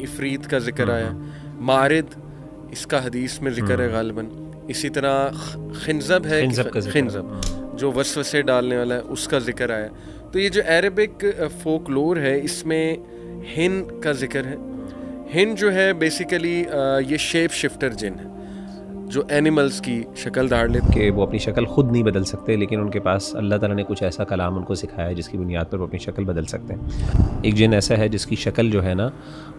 افریت کا ذکر آیا. مارد اس کا حدیث میں ذکر ہے غالباً. اسی طرح خنزب ہے, خنزب جو وسوسے ڈالنے والا ہے, اس کا ذکر آیا. تو یہ جو عربک فوک لور ہے اس میں ہن کا ذکر ہے. ہن جو ہے بیسیکلی یہ شیپ شفٹر جن ہے جو اینیملز کی شکل دھار لیتے کہ وہ اپنی شکل خود نہیں بدل سکتے, لیکن ان کے پاس اللہ تعالیٰ نے کچھ ایسا کلام ان کو سکھایا ہے جس کی بنیاد پر وہ اپنی شکل بدل سکتے ہیں. ایک جن ایسا ہے جس کی شکل جو ہے نا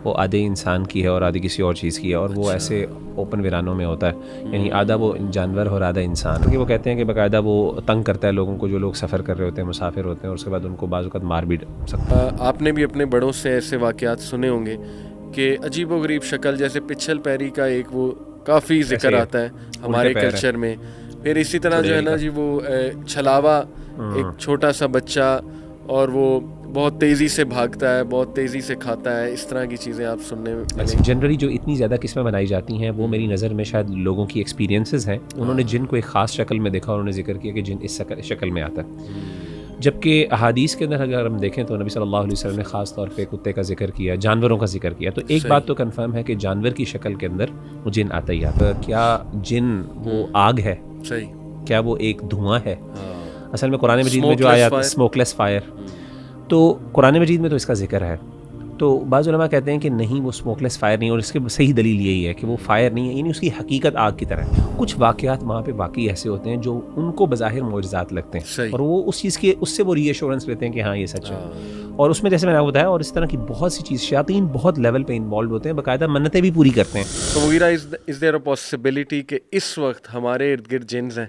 وہ آدھے انسان کی ہے اور آدھی کسی اور چیز کی ہے, اور وہ ایسے اوپن ویرانوں میں ہوتا ہے, یعنی آدھا وہ جانور اور آدھا انسان. کیونکہ وہ کہتے ہیں کہ باقاعدہ وہ تنگ کرتا ہے لوگوں کو, جو لوگ سفر کر رہے ہوتے ہیں, مسافر ہوتے ہیں, اور اس کے بعد ان کو بعض اوقات مار بھی سکتا ہے. آپ نے بھی اپنے بڑوں سے ایسے واقعات سنے ہوں گے کہ عجیب و غریب شکل, جیسے پچھل پیری کا ایک وہ کافی ذکر آتا ہے ہمارے کلچر میں. پھر اسی طرح جو ہے نا جی وہ چھلاوا, ایک چھوٹا سا بچہ, اور وہ بہت تیزی سے بھاگتا ہے, بہت تیزی سے کھاتا ہے, اس طرح کی چیزیں آپ سننے میں. جنرلی جو اتنی زیادہ قسمیں بنائی جاتی ہیں وہ میری نظر میں شاید لوگوں کی ایکسپیرینسز ہیں. انہوں نے جن کو ایک خاص شکل میں دیکھا اور انہوں نے ذکر کیا کہ جن اس شکل میں آتا ہے. جبکہ احادیث کے اندر اگر ہم دیکھیں تو نبی صلی اللہ علیہ وسلم نے خاص طور پہ کتے کا ذکر کیا, جانوروں کا ذکر کیا. تو ایک بات تو کنفرم ہے کہ جانور کی شکل کے اندر وہ جن آتا ہی آتا ہے. کیا جن وہ آگ ہے؟ صحیح. کیا وہ ایک دھواں ہے؟ اصل میں قرآن مجید میں جو آیا اسموک لیس فائر, تو قرآن مجید میں تو اس کا ذکر ہے. تو بعض علماء کہتے ہیں کہ نہیں, وہ اسموک لیس فائر نہیں, اور اس کی صحیح دلیل یہی ہے کہ وہ فائر نہیں ہے, یعنی اس کی حقیقت آگ کی طرح ہے. کچھ واقعات وہاں پہ واقعی ایسے ہوتے ہیں جو ان کو بظاہر معجزات لگتے ہیں, اور وہ اس چیز کے اس سے وہ ری ایشورنس لیتے ہیں کہ ہاں یہ سچ ہے. اور اس میں جیسے میں نے بتایا, اور اس طرح کی بہت سی چیز, شیاطین بہت لیول پہ انوالو ہوتے ہیں, باقاعدہ منتیں بھی پوری کرتے ہیں. تو مغیرہ از دیر اے پاسبلٹی کہ اس وقت ہمارے ارد گرد جنز ہیں؟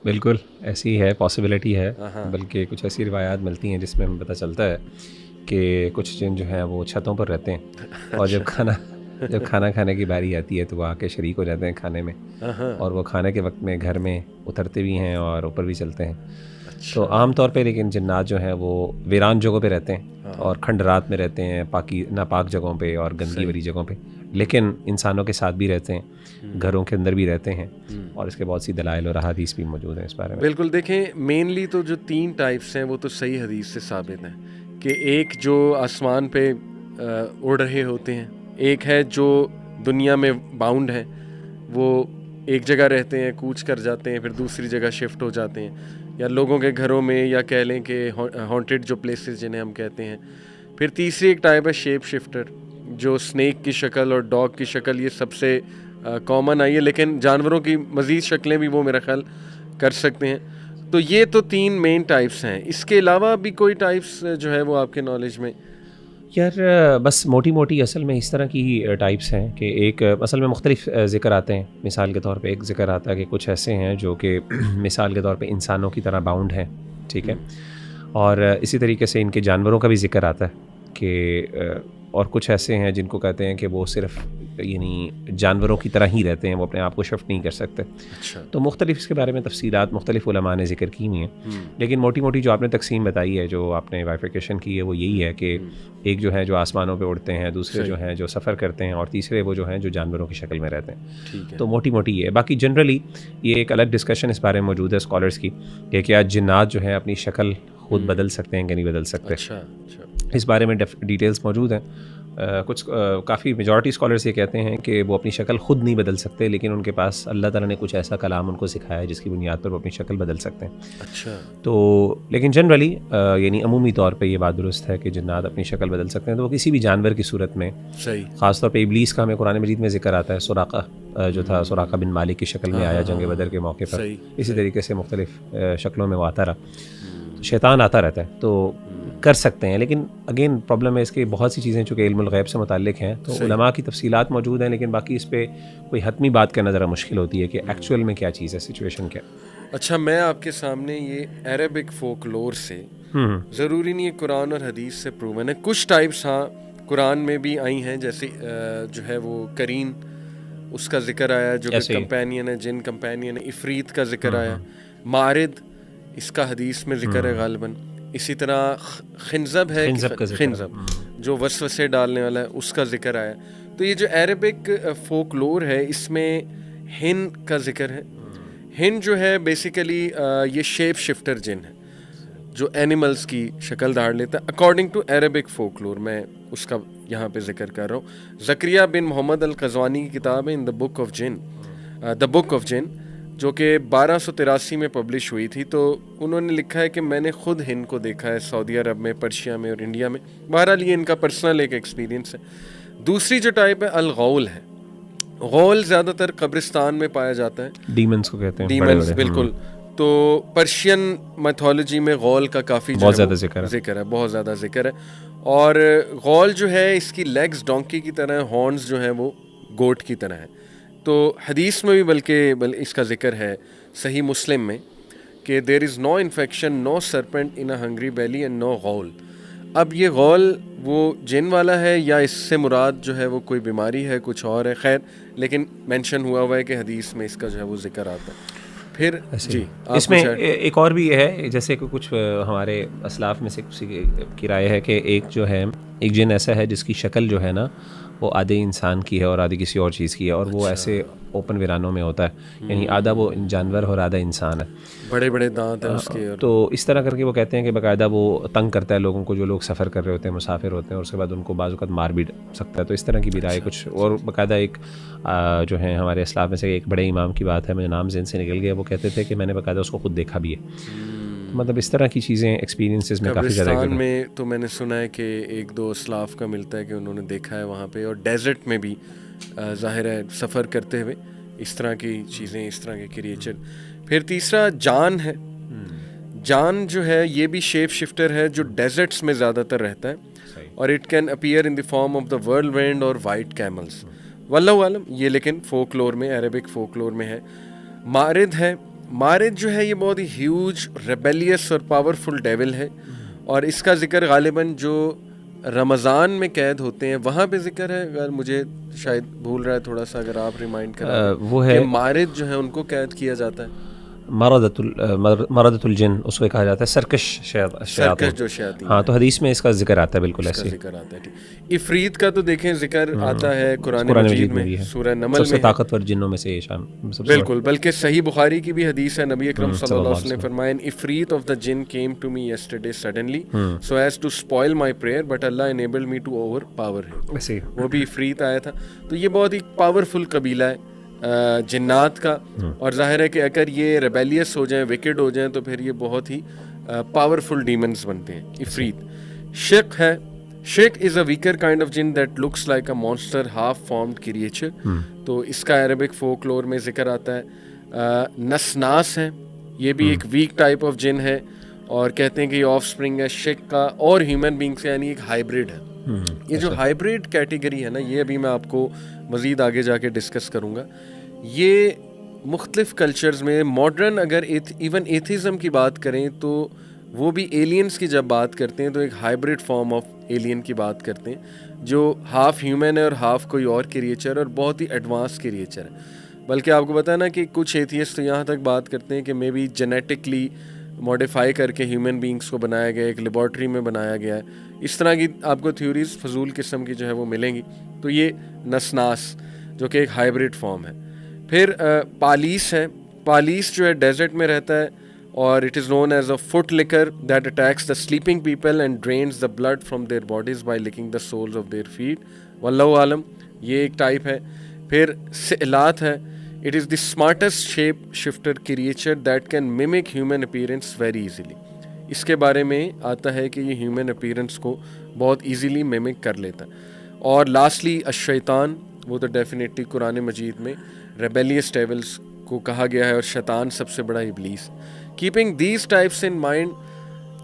بالکل ایسی ہے, پاسبلٹی ہے. بلکہ کچھ ایسی روایات ملتی ہیں جس میں ہمیں پتہ چلتا ہے کہ کچھ جن جو ہیں وہ چھتوں پر رہتے ہیں, اور جب کھانا کھانے کی باری آتی ہے تو وہ آ کے شریک ہو جاتے ہیں کھانے میں, اور وہ کھانے کے وقت میں گھر میں اترتے بھی ہیں اور اوپر بھی چلتے ہیں. تو عام طور پہ لیکن جنات جو ہیں وہ ویران جگہوں پہ رہتے ہیں اور کھنڈرات میں رہتے ہیں, ناپاک جگہوں پہ اور گندگی بھری جگہوں پہ, لیکن انسانوں کے ساتھ بھی رہتے ہیں, گھروں کے اندر بھی رہتے ہیں, اور اس کے بہت سی دلائل اور احادیث بھی موجود ہیں اس بارے میں. بالکل. دیکھیں مینلی تو جو 3 ٹائپس ہیں وہ تو صحیح حدیث سے ثابت ہیں کہ ایک جو آسمان پہ اڑ رہے ہوتے ہیں, ایک ہے جو دنیا میں باؤنڈ ہیں, وہ ایک جگہ رہتے ہیں, کوچ کر جاتے ہیں, پھر دوسری جگہ شفٹ ہو جاتے ہیں, یا لوگوں کے گھروں میں, یا کہہ لیں کہ ہانٹڈ جو پلیسز جنہیں ہم کہتے ہیں. پھر تیسری ایک ٹائپ ہے شیپ شفٹر, جو اسنیک کی شکل اور ڈاگ کی شکل, یہ سب سے کامن آئی ہے, لیکن جانوروں کی مزید شکلیں بھی وہ میرا خیال کر سکتے ہیں. تو یہ تو 3 مین ٹائپس ہیں. اس کے علاوہ بھی کوئی ٹائپس جو ہے وہ آپ کے نالج میں؟ یار بس موٹی موٹی اصل میں اس طرح کی ٹائپس ہیں کہ ایک اصل میں مختلف ذکر آتے ہیں. مثال کے طور پہ ایک ذکر آتا ہے کہ کچھ ایسے ہیں جو کہ مثال کے طور پہ انسانوں کی طرح باؤنڈ ہیں, ٹھیک ہے, اور اسی طریقے سے ان کے جانوروں کا بھی ذکر آتا ہے کہ اور کچھ ایسے ہیں جن کو کہتے ہیں کہ وہ صرف یعنی جانوروں کی طرح ہی رہتے ہیں, وہ اپنے آپ کو شفٹ نہیں کر سکتے. تو مختلف اس کے بارے میں تفصیلات مختلف علماء نے ذکر کی ہوئی ہیں, لیکن موٹی موٹی جو آپ نے تقسیم بتائی ہے, جو آپ نے بائفرکیشن کی ہے, وہ یہی ہے کہ ایک جو ہے جو آسمانوں پہ اڑتے ہیں, دوسرے جو ہیں جو سفر کرتے ہیں, اور تیسرے وہ جو ہیں جو جانوروں کی شکل میں رہتے ہیں. تو موٹی موٹی یہ ہے. باقی جنرلی یہ ایک الگ ڈسکشن اس بارے میں موجود ہے اسکالرس کی کہ کیا جنات جو ہیں اپنی شکل خود بدل سکتے ہیں کہ نہیں بدل سکتے. اس بارے میں ڈیٹیلز موجود ہیں. کچھ کافی میجورٹی اسکالرس یہ کہتے ہیں کہ وہ اپنی شکل خود نہیں بدل سکتے, لیکن ان کے پاس اللہ تعالیٰ نے کچھ ایسا کلام ان کو سکھایا ہے جس کی بنیاد پر وہ اپنی شکل بدل سکتے ہیں. تو لیکن جنرلی یعنی عمومی طور پہ یہ بات درست ہے کہ جنات اپنی شکل بدل سکتے ہیں. تو وہ کسی بھی جانور کی صورت میں, خاص طور پہ ابلیس کا ہمیں قرآن مجید میں ذکر آتا ہے. سراقہ جو تھا, سراقہ بن مالک کی شکل میں آیا جنگ بدر کے موقع پر, اسی طریقے سے مختلف شکلوں میں وہ آتا رہا. شیطان آتا رہتا ہے, تو کر سکتے ہیں. لیکن اگین پرابلم ہے اس کے بہت سی چیزیں چونکہ علم الغیب سے متعلق ہیں, تو علماء کی تفصیلات موجود ہیں, لیکن باقی اس پہ کوئی حتمی بات کرنا ذرا مشکل ہوتی ہے کہ ایکچوئل میں کیا چیز ہے, سچویشن کیا. اچھا, میں آپ کے سامنے یہ عربک فوک لور سے, ضروری نہیں ہے قرآن اور حدیث سے پروون ہے, کچھ ٹائپس ہاں قرآن میں بھی آئی ہیں, جیسے جو ہے وہ کرین, اس کا ذکر آیا جو کہ کمپینین ہے, جن کمپینین ہے. افریت کا ذکر آیا. مارد اس کا حدیث میں ذکر ہے غالباً. اسی طرح خنزب ہے, خنزب جو وسوسے ڈالنے والا ہے, اس کا ذکر آیا. تو یہ جو عربک فوک لور ہے اس میں ہن کا ذکر ہے. ہن جو ہے بیسیکلی یہ شیپ شفٹر جن ہے جو اینیملس کی شکل دھار لیتا ہے اکارڈنگ ٹو عربک فولکلور. میں اس کا یہاں پہ ذکر کر رہا ہوں. زکریا بن محمد القزوانی کی کتاب ہے ان دا بک آف جن جو کہ 1283 میں پبلش ہوئی تھی. تو انہوں نے لکھا ہے کہ میں نے خود ہند کو دیکھا ہے سعودی عرب میں, پرشیا میں اور انڈیا میں. بہرحال یہ ان کا پرسنل ایک ایکسپیرینس ہے. دوسری جو ٹائپ ہے الغول ہے. غول زیادہ تر قبرستان میں پایا جاتا ہے. ڈیمنز کو کہتے ہیں. ڈیمنز بالکل. تو پرشین میتھولوجی میں غول کا کافی بہت زیادہ ذکر ہے, بہت زیادہ ذکر ہے. اور غول جو ہے اس کی لیگز ڈونکی کی طرح, ہارنز جو ہیں وہ گوٹ کی طرح ہیں. تو حدیث میں بھی بلکہ اس کا ذکر ہے صحیح مسلم میں کہ there is no infection no serpent in a hungry belly and no ghoul. اب یہ غول وہ جن والا ہے یا اس سے مراد جو ہے وہ کوئی بیماری ہے, کچھ اور ہے, خیر لیکن مینشن ہوا ہے کہ حدیث میں اس کا جو ہے وہ ذکر آتا ہے. پھر جی اس میں ایک اور بھی ہے, جیسے کہ کچھ ہمارے اسلاف میں سے کسی کی رائے ہے کہ ایک جو ہے ایک جن ایسا ہے جس کی شکل جو ہے نا وہ آدھے انسان کی ہے اور آدھی کسی اور چیز کی ہے, اور وہ ایسے اوپن ویرانوں میں ہوتا ہے, یعنی آدھا وہ جانور اور آدھا انسان ہے. بڑے بڑے دانت ہیں اس کے. تو اس طرح کر کے وہ کہتے ہیں کہ باقاعدہ وہ تنگ کرتا ہے لوگوں کو, جو لوگ سفر کر رہے ہوتے ہیں, مسافر ہوتے ہیں, اور اس کے بعد ان کو بعض اوقات مار بھی سکتا ہے. تو اس طرح کی بھی رائے کچھ. اور باقاعدہ ایک جو ہے ہمارے اسلاف میں سے ایک بڑے امام کی بات ہے, مجھے نام ذہن سے نکل گیا, وہ کہتے تھے کہ میں نے باقاعدہ اس کو خود دیکھا بھی ہے. مطلب اس طرح کی چیزیں ایکسپیرینسز میں کافی زیادہ. قبرستان میں تو میں نے سنا ہے کہ ایک دو اسلاف کا ملتا ہے کہ انہوں نے دیکھا ہے وہاں پہ, اور ڈیزرٹ میں بھی ظاہر ہے سفر کرتے ہوئے اس طرح کی چیزیں, اس طرح کے کریچر. پھر تیسرا جان ہے. جان جو ہے یہ بھی شیپ شفٹر ہے جو ڈیزرٹس میں زیادہ تر رہتا ہے, اور it can appear in the form of the world wind or white camels. واللہ عالم یہ لیکن فولکلور میں, عربک فولکلور میں ہے. مارد ہے. مارد جو ہے یہ بہت ہی ہیوج ریبیلیس اور پاورفل ڈیول ہے, اور اس کا ذکر غالباً جو رمضان میں قید ہوتے ہیں وہاں پہ ذکر ہے. اگر مجھے شاید بھول رہا ہے تھوڑا سا, اگر آپ ریمائنڈ کریں وہ ہے کہ مارد جو ہے ان کو قید کیا جاتا ہے. مردۃ الجن اس کو کہا جاتا ہے, سرکش جو شیاطین. ہاں تو حدیث میں اس کا ذکر آتا ہے, بالکل ایسے ذکر آتا ہے. عفریت کا تو دیکھیں ذکر آتا ہے قرآن مجید میں, سورہ نمل میں, سب سے طاقتور جنوں میں سے یہ شان. بالکل, بلکہ صحیح بخاری کی بھی حدیث ہے, نبی اکرم صلی اللہ علیہ وسلم نے فرمایا عفریت آف دا جن came to me yesterday suddenly so as to spoil my prayer but Allah enabled me to overpower him. وہ بھی عفریت آیا تھا. تو یہ بہت ہی پاورفل قبیلہ ہے جنات کا, اور ظاہر ہے کہ اگر یہ ریبیلیس ہو جائیں, وکڈ ہو جائیں, تو پھر یہ بہت ہی پاورفل ڈیمنز بنتے ہیں. عفریت. شق ہے. شق از اے ویکر کائنڈ آف جن that looks like a monster half formed creature. تو اس کا عربک فولکلور میں ذکر آتا ہے. نسناس ہے, یہ بھی ایک ویک ٹائپ آف جن ہے, اور کہتے ہیں کہ یہ آف اسپرنگ ہے شق کا اور ہیومن بینگ سے, یعنی ایک ہائیبریڈ ہے. یہ جو ہائیبریڈ کیٹیگری ہے نا, یہ ابھی میں آپ کو مزید آگے جا کے ڈسکس کروں گا. یہ مختلف کلچرز میں ماڈرن, اگر ایون ایتھیزم کی بات کریں تو وہ بھی ایلینز کی جب بات کرتے ہیں تو ایک ہائیبریڈ فارم آف ایلین کی بات کرتے ہیں جو ہاف ہیومن ہے اور ہاف کوئی اور کریچر, اور بہت ہی ایڈوانس کریچر ہے. بلکہ آپ کو پتہ ہے نا کہ کچھ ایتھیسٹ تو یہاں تک بات کرتے ہیں کہ مے بی جینیٹکلی ماڈیفائی کر کے ہیومن بینگس کو بنایا گیا, ایک لیبارٹری میں بنایا گیا ہے. اس طرح کی آپ کو تھیوریز فضول قسم کی جو ہے وہ ملیں گی. تو یہ نسناس جو کہ ایک ہائیبریڈ فارم ہے. پھر پالیس ہے. پالیس جو ہے ڈیزرٹ میں رہتا ہے, اور it is known as a foot licker that attacks the sleeping people and drains the blood from their bodies by licking the soles of their feet. واللہ عالم یہ ایک ٹائپ ہے. پھر سئلات ہے. It is the smartest shape shifter creature that can mimic human appearance very easily. اس کے بارے میں آتا ہے کہ یہ ہیومن اپیرنس کو بہت ایزیلی ممک کر لیتا ہے. اور لاسٹلی الشیطان, وہ تو ڈیفینیٹلی قرآن مجید میں ریبیلیس ڈیولز کو کہا گیا ہے, اور شیطان سب سے بڑا ابلیس. Keeping these types in mind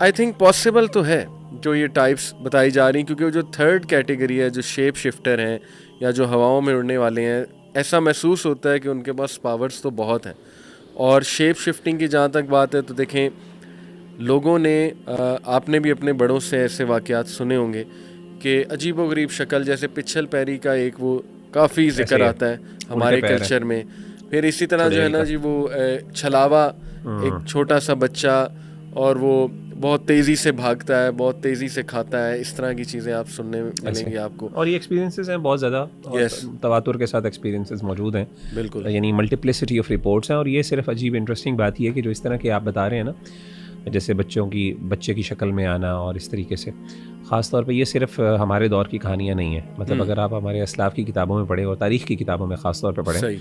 I think possible تو ہے جو یہ ٹائپس بتائی جا رہی ہیں, کیونکہ وہ جو تھرڈ کیٹیگری ہے جو شیپ شفٹر ہیں یا جو ہواؤں میں اڑنے والے ہیں, ایسا محسوس ہوتا ہے کہ ان کے پاس پاورز تو بہت ہیں. اور شیپ شفٹنگ کی جہاں تک بات ہے تو دیکھیں لوگوں نے, آپ نے بھی اپنے بڑوں سے ایسے واقعات سنے ہوں گے کہ عجیب و غریب شکل, جیسے پچھل پیری کا ایک وہ کافی ذکر آتا ہے ہمارے کلچر میں. پھر اسی طرح جو ہے نا جی وہ چھلاوا, ایک چھوٹا سا بچہ, اور وہ بہت تیزی سے بھاگتا ہے, بہت تیزی سے کھاتا ہے. اس طرح کی چیزیں آپ سننے ملیں گی آپ کو. اور یہ ایکسپیرینسز ہیں بہت زیادہ, تواتر کے ساتھ ایکسپیرینسز موجود ہیں. بالکل, یعنی ملٹیپلسٹی آف رپورٹس ہیں. اور یہ صرف عجیب انٹرسٹنگ بات یہ ہے کہ جو اس طرح کے آپ بتا رہے ہیں نا, جیسے بچے کی شکل میں آنا اور اس طریقے سے. خاص طور پہ یہ صرف ہمارے دور کی کہانیاں نہیں ہیں. مطلب اگر آپ ہمارے اسلاف کی کتابوں میں پڑھیں اور تاریخ کی کتابوں میں خاص طور پہ پڑھیں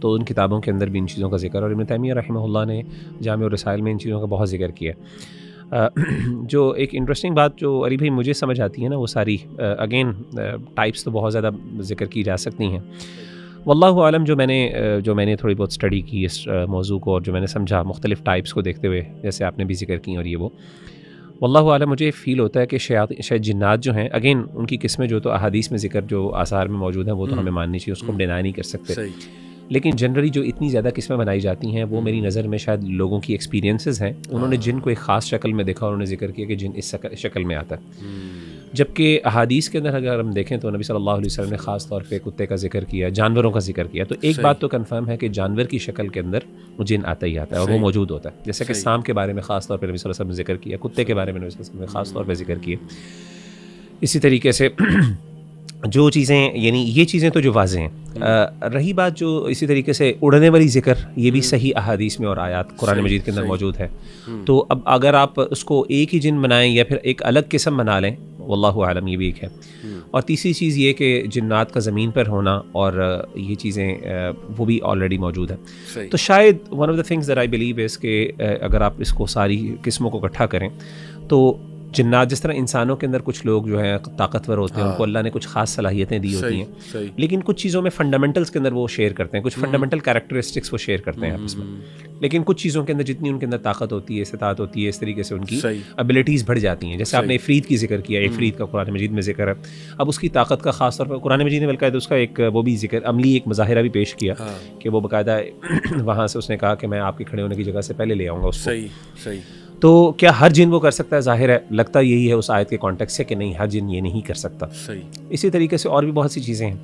تو ان کتابوں کے اندر بھی ان چیزوں کا ذکر, اور ابن تیمیہ رحمہ اللہ نے جامع الرسائل میں ان چیزوں کا بہت ذکر کیا. جو ایک انٹرسٹنگ بات جو علی بھائی مجھے سمجھ آتی ہے نا, وہ ساری اگین ٹائپس تو بہت زیادہ ذکر کی جا سکتی ہیں. واللہ عالم جو میں نے تھوڑی بہت اسٹڈی کی اس موضوع کو, اور جو میں نے سمجھا مختلف ٹائپس کو دیکھتے ہوئے, جیسے آپ نے بھی ذکر کی اور یہ وہ, واللہ عالم مجھے فیل ہوتا ہے کہ شاید جنات جو ہیں, اگین ان کی قسمیں جو تو احادیث میں ذکر جو آثار میں موجود ہیں وہ تو ہمیں ماننی چاہیے, اس کو ہم ڈینائی نہیں کر سکتے. لیکن جنرلی جو اتنی زیادہ قسمیں بنائی جاتی ہیں وہ میری نظر میں شاید لوگوں کی ایکسپیرینسز ہیں. انہوں نے جن کو ایک خاص شکل میں دیکھا اور انہوں نے ذکر کیا کہ جن اس شکل میں آتا ہے. جبکہ احادیث کے اندر اگر ہم دیکھیں تو نبی صلی اللہ علیہ وسلم نے خاص طور پہ کتے کا ذکر کیا, جانوروں کا ذکر کیا. تو ایک بات تو کنفرم ہے کہ جانور کی شکل کے اندر جن آتا ہی آتا ہے اور وہ موجود ہوتا ہے. جیسے کہ سام کے بارے میں خاص طور پہ نبی صلی اللہ علیہ وسلم نے ذکر کیا, کتے کے بارے میں نبی صلی اللہ علیہ وسلم نے خاص طور پہ ذکر کیا. اسی طریقے سے جو چیزیں, یعنی یہ چیزیں تو جو واضح ہیں. رہی بات جو اسی طریقے سے اڑنے والی ذکر, یہ بھی صحیح احادیث میں اور آیات قرآن مجید کے اندر موجود ہے. تو اب اگر آپ اس کو ایک ہی جن بنائیں یا پھر ایک الگ قسم بنا لیں, واللہ عالم, یہ بھی ایک ہے. اور تیسری چیز یہ کہ جنات کا زمین پر ہونا اور یہ چیزیں وہ بھی آلریڈی موجود ہے. تو شاید one of the things that I believe is کہ اگر آپ اس کو ساری قسموں کو اکٹھا کریں تو جنات, جس طرح انسانوں کے اندر کچھ لوگ جو ہیں طاقتور ہوتے ہیں, ان کو اللہ نے کچھ خاص صلاحیتیں دی ہوتی ہیں, لیکن کچھ چیزوں میں فنڈامنٹلس کے اندر وہ شیئر کرتے ہیں, کچھ فنڈامنٹل کیریکٹرسٹکس وہ شیئر کرتے ہیں آپس میں. لیکن کچھ چیزوں کے اندر جتنی ان کے اندر طاقت ہوتی ہے, استطاعت ہوتی ہے, اس طریقے سے ان کی ابیلٹیز بڑھ جاتی ہیں. جیسے آپ نے عفریت کی ذکر کیا, عفریت کا قرآن مجید میں ذکر ہے. اب اس کی طاقت کا خاص طور پر قرآن مجید نے باقاعدہ اس کا ایک وہ بھی ذکر, عملی ایک مظاہرہ بھی پیش کیا کہ وہ باقاعدہ وہاں سے اس نے کہا کہ میں آپ کے کھڑے ہونے کی جگہ سے پہلے لے آؤں گا اس کو. تو کیا ہر جن وہ کر سکتا ہے؟ ظاہر ہے لگتا یہی ہے اس آیت کے کانٹیکسٹ سے کہ نہیں, ہر جن یہ نہیں کر سکتا. اسی طریقے سے اور بھی بہت سی چیزیں ہیں.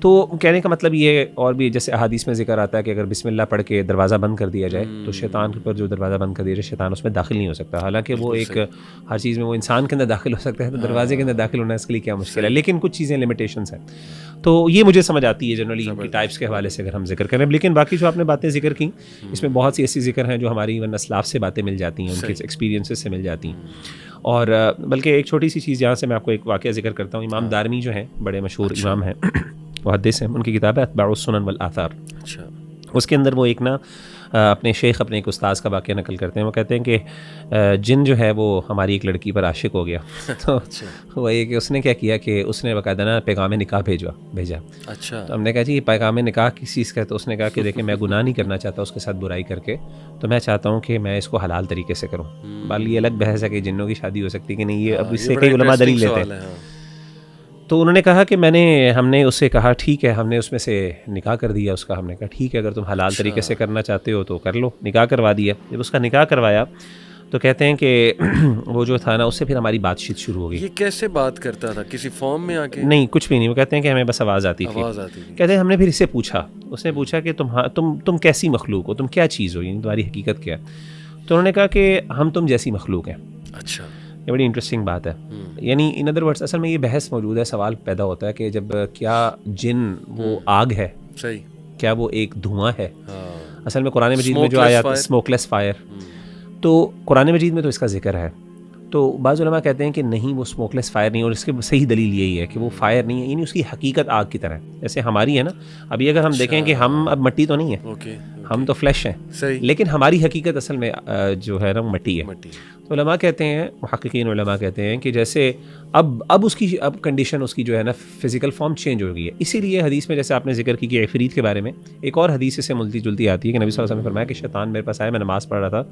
تو کہنے کا مطلب یہ ہے, اور بھی جیسے احادیث میں ذکر آتا ہے کہ اگر بسم اللہ پڑھ کے دروازہ بند کر دیا جائے تو شیطان پر جو دروازہ بند کر دیا جائے, شیطان اس میں داخل نہیں ہو سکتا. حالانکہ وہ ایک ہر چیز میں وہ انسان کے اندر داخل ہو سکتا ہے, تو دروازے کے اندر داخل ہونا اس کے لیے کیا مشکل ہے. لیکن کچھ چیزیں لمیٹیشنس ہیں. تو یہ مجھے سمجھ آتی ہے جنرلی ان کی ٹائپس کے حوالے سے اگر ہم ذکر کریں. لیکن باقی جو آپ نے باتیں ذکر کی, اس میں بہت سی ایسی ذکر ہیں جو ہماری ایون اسلاف سے باتیں مل جاتی ہیں, ان کے ایکسپیرینسز سے مل جاتی ہیں. اور بلکہ ایک چھوٹی سی چیز یہاں سے میں آپ کو ایک واقعہ ذکر کرتا ہوں. امام دارمی جو ہیں, بڑے مشہور امام ہیں, محدث ہیں, ان کی کتاب ہے اتباع السنن والآثار. اس کے اندر وہ ایک نا اپنے شیخ, اپنے ایک استاذ کا واقعہ نقل کرتے ہیں. وہ کہتے ہیں کہ جن جو ہے وہ ہماری ایک لڑکی پر عاشق ہو گیا. تو وہ یہ کہ اس نے کیا کیا کہ اس نے باقاعدہ نا پیغام نکاح بھیجا. تو ہم نے کہا جی پیغام نکاح کس چیز کا؟ تو اس نے کہا کہ دیکھیں میں گناہ نہیں کرنا چاہتا اس کے ساتھ برائی کر کے, تو میں چاہتا ہوں کہ میں اس کو حلال طریقے سے کروں. بال یہ الگ بحث ہے کہ جنوں کی شادی ہو سکتی کہ نہیں, یہ اب اس سے کئی علماء دلیل لیتے ہیں. تو انہوں نے کہا کہ ہم نے اس سے کہا ٹھیک ہے, ہم نے اس میں سے نکاح کر دیا اس کا. ہم نے کہا ٹھیک ہے, اگر تم حلال طریقے سے کرنا چاہتے ہو تو کر لو. نکاح کروا دیا. جب اس کا نکاح کروایا تو کہتے ہیں کہ وہ جو تھا نا, اس سے پھر ہماری بات چیت شروع ہو گئی. یہ کیسے بات کرتا تھا؟ کسی فارم میں آ کے؟ نہیں, کچھ بھی نہیں. وہ کہتے ہیں کہ ہمیں بس آواز آتی تھی. کہتے ہیں ہم نے پھر اس سے پوچھا, اس نے پوچھا کہ تم کیسی مخلوق ہو, تم کیا چیز ہو, یعنی تمہاری حقیقت کیا ہے؟ تو انہوں نے کہا کہ ہم تم جیسی مخلوق ہیں. اچھا, یہ بڑی انٹرسٹنگ بات ہے. یعنی ان ادر ورڈس اصل میں یہ بحث موجود ہے, سوال پیدا ہوتا ہے کہ جب کیا جن وہ آگ ہے, کیا وہ ایک دھواں ہے؟ اصل میں قرآن مجید میں جو آیات اسموک لیس فائر, تو قرآن مجید میں تو اس کا ذکر ہے. تو بعض علماء کہتے ہیں کہ نہیں, وہ اسموک لیس فائر نہیں, اور اس کی صحیح دلیل یہی ہے کہ وہ فائر نہیں ہے, یعنی اس کی حقیقت آگ کی طرح ہے جیسے ہماری ہے نا. ابھی اگر ہم دیکھیں کہ ہم اب مٹی تو نہیں ہے, ہم تو فلیش ہیں, لیکن ہماری حقیقت اصل میں جو ہے نا مٹی ہے. تو علماء کہتے ہیں, محققین علماء کہتے ہیں کہ جیسے اب اس کی کنڈیشن اس کی جو ہے نا فزیکل فارم چینج ہو گئی ہے. اسی لیے حدیث میں جیسے آپ نے ذکر کی کہ عفریت کے بارے میں ایک اور حدیث سے ملتی جلتی آتی ہے کہ نبی صلی اللہ علیہ وسلم نے فرمایا کہ شیطان میرے پاس آیا, میں نماز پڑھ رہا تھا,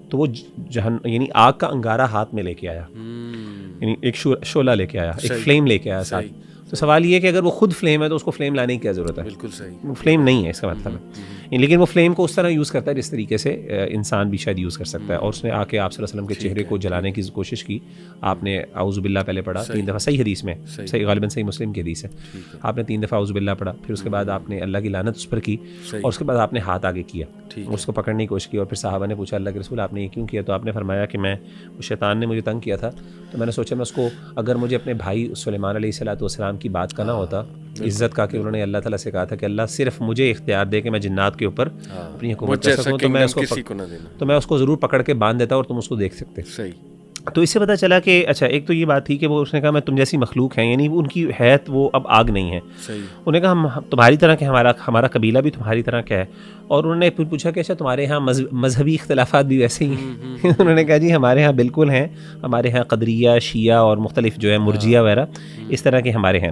تو وہ یعنی آگ کا انگارہ ہاتھ میں لے کے آیا, یعنی ایک شعلہ لے کے آیا, ایک فلیم لے کے آیا ساتھ. تو سوال یہ ہے کہ اگر وہ خود فلیم ہے تو اس کو فلیم لانے کی کیا ضرورت ہے؟ بالکل صحیح, وہ فلیم نہیں ہے اس کا مطلب ہے. لیکن وہ فلیم کو اس طرح یوز کرتا ہے جس طریقے سے انسان بھی شاید یوز کر سکتا ہے. اور اس نے آ کے آپ صلی اللہ علیہ وسلم کے چہرے کو جلانے کی کوشش کی. آپ نے اعوذ باللہ پہلے پڑھا 3 دفعہ, صحیح حدیث میں, صحیح غالباً صحیح مسلم کی حدیث ہے, آپ نے 3 دفعہ اعوذ باللہ پڑھا, پھر اس کے بعد آپ نے اللہ کی لعنت اس پر کی, اور اس کے بعد آپ نے ہاتھ آگے کیا, اس کو پکڑنے کی کوشش کی. اور پھر صحابہ نے پوچھا اللہ کے رسول آپ نے یہ کیوں کیا؟ تو آپ نے فرمایا کہ شیطان نے مجھے تنگ کیا تھا, تو میں نے سوچا میں اس کو, اگر مجھے اپنے بھائی سلیمان علیہ الصلوۃ والسلام کی بات کا نہ ہوتا عزت کا، کہ انہوں نے اللہ تعالیٰ سے کہا تھا کہ اللہ صرف مجھے اختیار دے کہ میں جنات کے اوپر اپنی حکومت کر سکوں، تو میں اس کو ضرور پکڑ کے باندھ دیتا اور تم اس کو دیکھ سکتے. صحیح. تو اس سے پتہ چلا کہ اچھا ایک تو یہ بات تھی کہ وہ اس نے کہا میں تم جیسی مخلوق ہیں، یعنی ان کی حیت وہ اب آگ نہیں ہے. انہوں نے کہا ہم تمہاری طرح کہ ہمارا قبیلہ بھی تمہاری طرح کا ہے. اور انہوں نے پھر پوچھا کہ اچھا تمہارے ہاں مذہبی اختلافات بھی ویسے ہی ہیں؟ انہوں نے کہا جی ہمارے ہاں بالکل ہیں، ہمارے ہاں قدریہ، شیعہ اور مختلف جو ہے مرجیہ وغیرہ اس طرح کے ہمارے ہیں.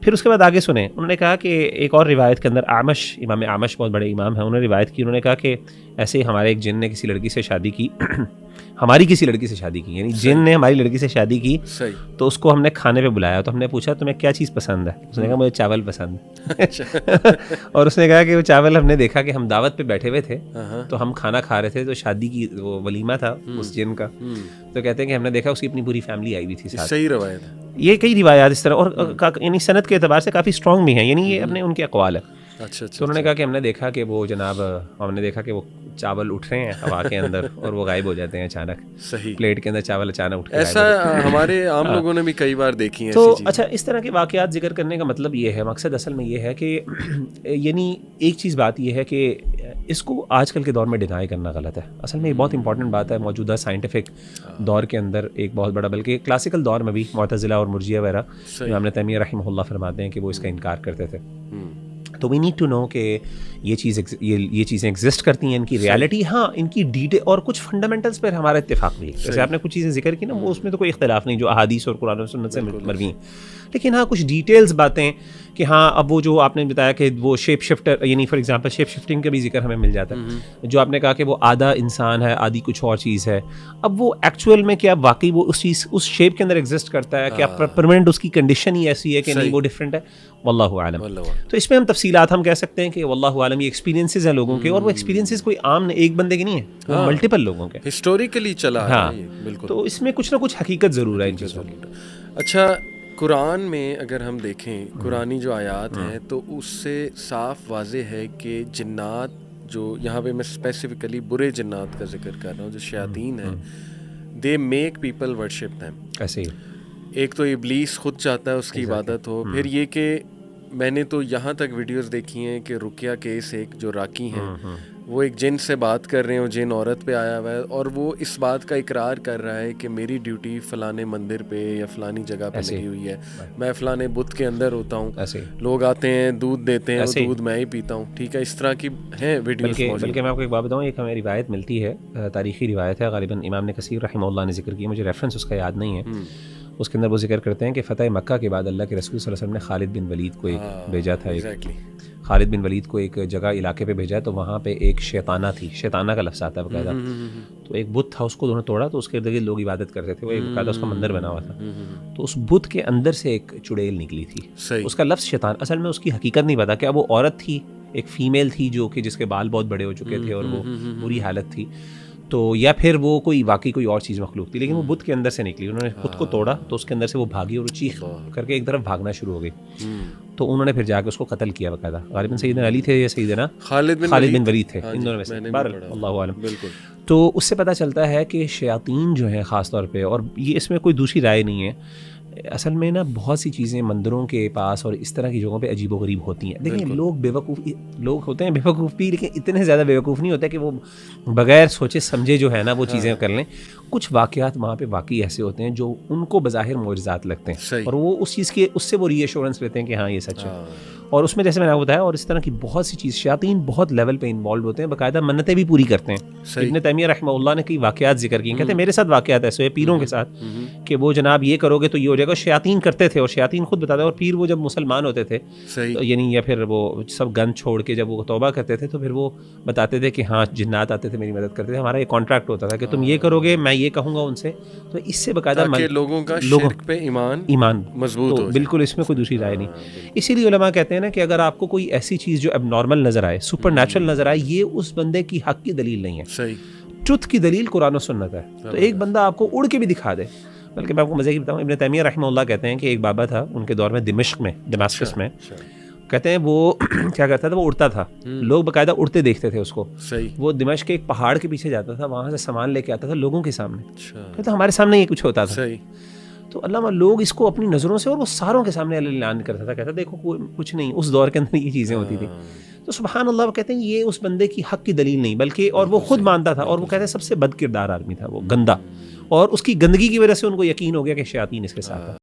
پھر اس کے بعد آگے سنیں، انہوں نے کہا کہ ایک اور روایت کے اندر امام اعمش بہت بڑے امام ہیں، انہوں نے روایت کی، انہوں نے کہا کہ ایسے ہی ہمارے ایک جن نے کسی لڑکی سے شادی کی ہماری کسی لڑکی سے شادی کی، یعنی جن نے ہماری لڑکی سے شادی کی. تو اس کو ہم نے کھانے پہ بلایا، تو ہم نے پوچھا تمہیں کیا چیز پسند ہے؟ اس نے کہا مجھے چاول پسند ہے. اور اس نے کہا کہ وہ چاول ہم نے دیکھا کہ ہم دعوت پہ بیٹھے ہوئے تھے تو ہم کھانا کھا رہے تھے، تو شادی کی وہ ولیمہ تھا اس جن کا، تو کہتے ہیں کہ ہم نے دیکھا اس کی اپنی پوری فیملی آئی ہوئی تھی ساتھ. صحیح روایت ہے. یہ کئی روایات اس طرح، اور یعنی سند کے اعتبار سے کافی اسٹرانگ بھی ہیں، یعنی یہ اپنے ان کے اقوال ہے. اچھا. تو انہوں نے کہا کہ ہم نے دیکھا کہ وہ جناب ہم نے دیکھا کہ وہ چاول اٹھ رہے ہیں ہوا کے اندر اور وہ غائب ہو جاتے ہیں اچانک. صحیح. پلیٹ کے اندر چاول اچانک اٹھ کے ایسا ہمارے عام لوگوں نے بھی کئی بار دیکھی ہیں. تو اچھا اس طرح کے واقعات ذکر کرنے کا مطلب یہ ہے، مقصد اصل میں یہ ہے کہ یعنی ایک چیز بات یہ ہے کہ اس کو آج کل کے دور میں ڈینائی کرنا غلط ہے. اصل میں یہ بہت امپورٹنٹ بات ہے موجودہ سائنٹیفک دور کے اندر، ایک بہت بڑا، بلکہ کلاسیکل دور میں بھی معتزلہ اور مرجیہ وغیرہ امام ابن تیمیہ رحمہ اللہ فرماتے ہیں کہ وہ اس کا انکار کرتے تھے. تو وی نیڈ ٹو نو کہ یہ چیزیں ایگزسٹ کرتی ہیں، ان کی ریالٹی، ہاں ان کی ڈیٹیل اور کچھ فنڈامنٹلس پر ہمارا اتفاق بھی ہے. جیسے آپ نے کچھ چیزیں ذکر کی نا، وہ اس میں تو کوئی اختلاف نہیں جو احادیث اور قرآن و سنت سے مروی ہیں، لیکن ہاں کچھ ڈیٹیلز باتیں کہ ہاں اب وہ جو آپ نے بتایا کہ وہ شیپ شفٹر، یعنی فار ایگزامپل شیپ شفٹنگ کا بھی ذکر ہمیں مل جاتا ہے، جو آپ نے کہا کہ وہ آدھا انسان ہے آدھی کچھ اور چیز ہے. اب وہ ایکچوئل میں کیا واقعی وہ اس چیز اس شیپ کے اندر ایگزسٹ کرتا ہے، کیا پرماننٹ اس کی کنڈیشن ہی ایسی ہے کہ نہیں وہ ڈفرینٹ ہے؟ واللہ عالم. تو اس میں ہم تفصیلات ہم کہہ سکتے ہیں کہ واللہ عالم، یہ ایکسپیرینسز ہیں لوگوں کے، اور وہ ایکسپیرینسز کوئی عام ایک بندے کے نہیں ہیں، وہ ملٹیپل لوگوں کے ہسٹوریکلی چلا ہے. ہاں بالکل. تو اس میں کچھ نہ کچھ حقیقت ضرور ہے ان چیزوں کی. اچھا قرآن میں اگر ہم دیکھیں قرآنی جو آیات ہیں تو اس سے صاف واضح ہے کہ جنات جو یہاں پہ میں اسپیسیفکلی برے جنات کا ذکر کر رہا ہوں، جو شیاطین ہیں، they make people worship them. ایسے ہی ایک تو ابلیس خود چاہتا ہے اس کی عبادت ہو، پھر یہ کہ میں نے تو یہاں تک ویڈیوز دیکھی ہیں کہ رقیہ کیس ایک جو راکی ہیں وہ ایک جن سے بات کر رہے ہیں، جن عورت پہ آیا ہوا ہے، اور وہ اس بات کا اقرار کر رہا ہے کہ میری ڈیوٹی فلانے مندر پہ یا فلانی جگہ پہ لگی ہوئی ہے، میں فلانے بت کے اندر ہوتا ہوں، لوگ آتے ہیں دودھ دیتے ہیں، وہ دودھ میں ہی پیتا ہوں. ٹھیک ہے، اس طرح کی ہیں ویڈیوز. بلکہ میں آپ کو ایک بات بتاؤں، ایک ہمیں روایت ملتی ہے، تاریخی روایت ہے، غالباً امام نے کثیر رحمہ اللہ نے ذکر کی، مجھے ریفرنس اس کا یاد نہیں ہے. اس کے اندر وہ ذکر کرتے ہیں کہ فتح مکہ کے بعد اللہ کے رسول صلی اللہ علیہ وسلم نے خالد بن ولید کو ایک بھیجا تھا، خالد بن ولید کو ایک جگہ علاقے پہ بھیجا، تو وہاں پہ ایک شیطانہ تھی، شیطانہ کا لفظ آتا ہے باقاعدہ، تو ایک بت تھا، اس کو انہوں نے توڑا تو اس کے ارد گرد لوگ عبادت کرتے تھے، وہ ایک باقاعدہ اس کا مندر بنا ہوا تھا. تو اس بت کے اندر سے ایک چڑیل نکلی تھی، اس کا لفظ شیطان، اصل میں اس کی حقیقت نہیں پتا، کیا وہ عورت تھی، ایک فیمیل تھی جو کہ جس کے بال بہت بڑے ہو چکے تھے اور وہ بری حالت تھی، تو یا پھر وہ کوئی واقعی کوئی اور چیز مخلوق تھی، لیکن وہ بت کے اندر سے نکلی. انہوں نے خود کو توڑا تو اس کے اندر سے وہ بھاگی اور وہ چیخ کر کے ایک طرف بھاگنا شروع ہو گئی. تو انہوں نے پھر جا کے اس کو قتل کیا باقاعدہ. غالباً سیدنا علی تھے یا سیدنا خالد بن ولید تھے، ان دونوں میں سے، اللہ عالم. تو اس سے پتہ چلتا ہے کہ شیاطین جو ہیں خاص طور پہ، اور یہ اس میں کوئی دوسری رائے نہیں ہے، اصل میں نا بہت سی چیزیں مندروں کے پاس اور اس طرح کی جگہوں پہ عجیب و غریب ہوتی ہیں. دیکھیں لوگ بیوقوف لوگ ہوتے ہیں، بیوقوف بھی، لیکن اتنے زیادہ بیوقوف نہیں ہوتے کہ وہ بغیر سوچے سمجھے جو ہے نا وہ چیزیں کر لیں. کچھ واقعات وہاں پہ واقعی ایسے ہوتے ہیں جو ان کو بظاہر معجزات لگتے ہیں، اور وہ اس چیز کے اس سے وہ ری ایشورنس لیتے ہیں کہ ہاں یہ سچ ہے. اور اس میں جیسے میں نے آپ کو بتایا، اور اس طرح کی بہت سی چیز، شیاطین بہت لیول پہ انوالو ہوتے ہیں، باقاعدہ منتیں بھی پوری کرتے ہیں. ابن تیمیہ رحمہ اللہ نے کئی واقعات ذکر کیے، کہتے ہیں میرے ساتھ واقعات ایسے ہوئے پیروں کے ساتھ کہ وہ جناب یہ کرو گے تو یہ ہو جائے گا. شیاطین کرتے تھے، اور شیاطین خود بتاتے ہیں، اور پیر وہ جب مسلمان ہوتے تھے یعنی یا پھر وہ سب گن چھوڑ کے جب وہ توبہ کرتے تھے تو پھر وہ بتاتے تھے کہ ہاں جنات آتے تھے میری مدد کرتے تھے، ہمارا یہ کانٹریکٹ ہوتا تھا کہ تم یہ کرو گے، میں یہ کہوں گا ان سے. تو اس سے باقاعدہ لوگوں کا شرک پہ ایمان مضبوط ہو. بالکل اس میں کوئی دوسری رائے نہیں. اسی لیے علماء کہتے ہیں نا کہ اگر آپ کو کوئی ایسی چیز جو اب نارمل نظر آئے، سپر نیچرل نظر آئے، یہ اس بندے کی حق کی دلیل نہیں ہے. صحیح. ٹروتھ کی دلیل قرآن و سنت ہے. تو ایک بندہ آپ کو اڑ کے بھی دکھا دے. بلکہ میں آپ کو مزے کی بتاؤں، ابن تیمیہ رحمہ اللہ کہتے ہیں کہ ایک بابا تھا ان کے دور میں دمشق میں، کہتے ہیں وہ کیا کرتا تھا، وہ اڑتا تھا، لوگ باقاعدہ اڑتے دیکھتے تھے اس کو. وہ دمشق کے ایک پہاڑ کے پیچھے جاتا تھا، وہاں سے سامان لے کے آتا تھا لوگوں کے سامنے، کہتا ہمارے سامنے یہ کچھ ہوتا تھا. تو علامہ لوگ اس کو اپنی نظروں سے، اور وہ ساروں کے سامنے اعلان کرتا تھا، کہتا دیکھو کچھ نہیں، اس دور کے اندر یہ چیزیں ہوتی تھیں. تو سبحان اللہ، وہ کہتے ہیں یہ اس بندے کی حق کی دلیل نہیں بلکہ، اور وہ خود مانتا تھا، اور وہ کہتے ہیں سب سے بد کردار آدمی تھا وہ، گندا، اور اس کی گندگی کی وجہ سے ان کو یقین ہو گیا کہ شیاطین اس کے ساتھ ہے.